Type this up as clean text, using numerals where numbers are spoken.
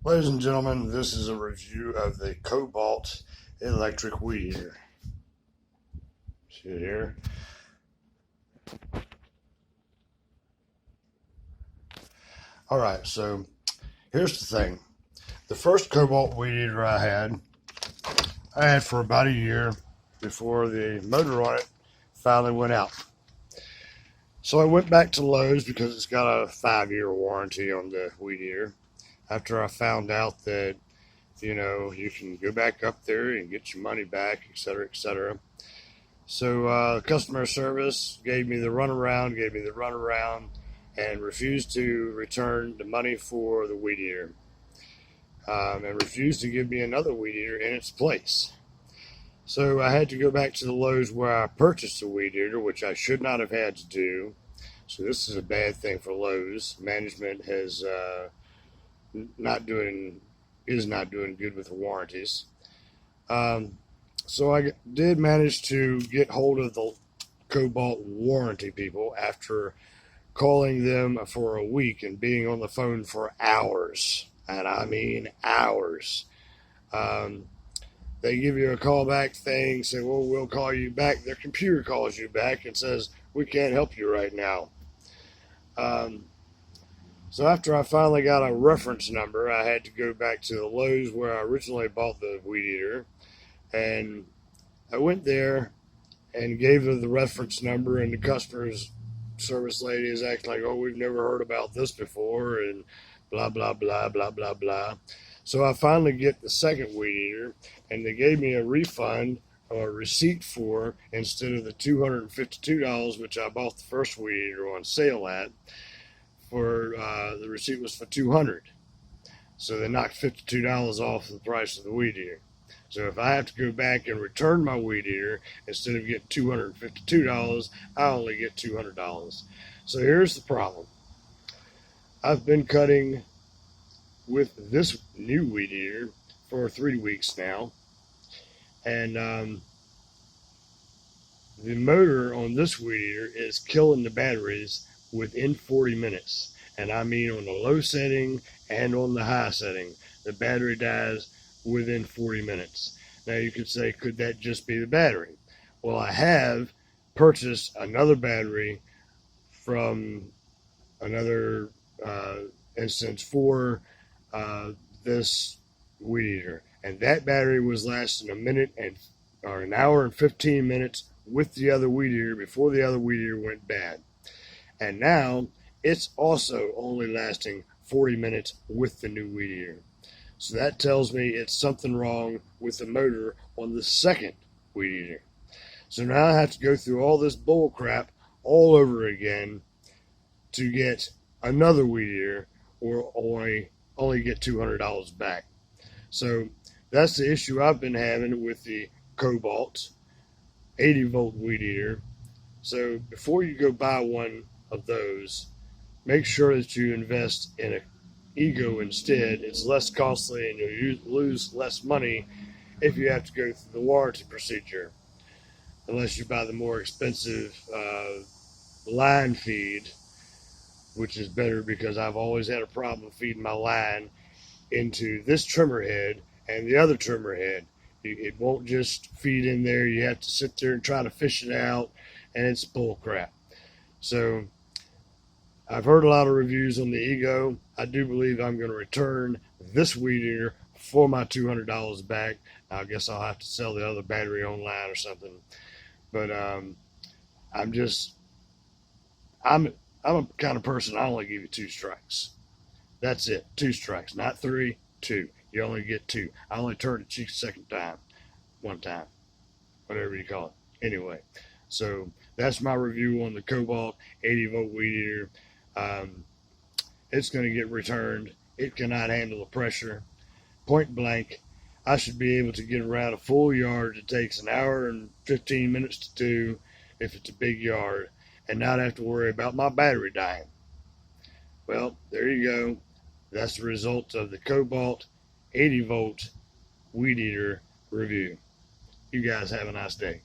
Ladies and gentlemen, this is a review of the Kobalt electric weed eater. See it here? Alright, so here's the thing. The first Kobalt weed eater I had for about a year before the motor on it finally went out. So I went back to Lowe's because it's got a 5-year warranty on the weed eater. After I found out that, you can go back up there and get your money back, etc., etc. So customer service gave me the runaround, and refused to return the money for the weed eater, and refused to give me another weed eater in its place. So I had to go back to the Lowe's where I purchased the weed eater, which I should not have had to do. So this is a bad thing for Lowe's. Management is not doing good with the warranties. So I did manage to get hold of the Kobalt warranty people after calling them for a week and being on the phone for hours. And I mean hours. They give you a callback thing, say, well, we'll call you back. Their computer calls you back and says, we can't help you right now. So after I finally got a reference number, I had to go back to the Lowe's where I originally bought the weed eater. And I went there and gave her the reference number, and the customer service lady is acting like, oh, we've never heard about this before, and blah, blah, blah, blah, blah, blah. So I finally get the second weed eater, and they gave me a refund or a receipt for, instead of the $252, which I bought the first weed eater on sale at, for the receipt was for $200. So they knocked $52 off the price of the weed eater. So if I have to go back and return my weed eater, instead of getting $252, I only get $200. So here's the problem. I've been cutting with this new weed eater for 3 weeks now, and the motor on this weed eater is killing the batteries within 40 minutes. And I mean on the low setting and on the high setting, the battery dies within 40 minutes. Now you could say, could that just be the battery? Well, I have purchased another battery from another instance for this weed eater, and that battery was lasting an hour and 15 minutes with the other weed eater before the other weed eater went bad. And now it's also only lasting 40 minutes with the new weed eater. So that tells me it's something wrong with the motor on the second weed eater. So now I have to go through all this bull crap all over again to get another weed eater, or only get $200 back. So that's the issue I've been having with the Kobalt 80-volt weed eater. So before you go buy one of those, make sure that you invest in an Ego instead. It's less costly, and you'll lose less money if you have to go through the warranty procedure, unless you buy the more expensive line feed, which is better, because I've always had a problem feeding my line into this trimmer head and the other trimmer head. It won't just feed in there. You have to sit there and try to fish it out, and it's bull crap. So I've heard a lot of reviews on the Ego. I do believe I'm going to return this weed eater for my $200 back. I guess I'll have to sell the other battery online or something. But I'm a kind of person, I only give you 2 strikes. That's it. 2 strikes, not 3, 2. You only get 2. I only turned the cheek second time, 1 time, whatever you call it. Anyway, so that's my review on the Kobalt 80-volt weed eater. It's going to get returned. It cannot handle the pressure. Point blank, I should be able to get around a full yard. It takes an hour and 15 minutes to do if it's a big yard, and not have to worry about my battery dying. Well, there you go. That's the result of the Kobalt 80-volt weed eater review. You guys have a nice day.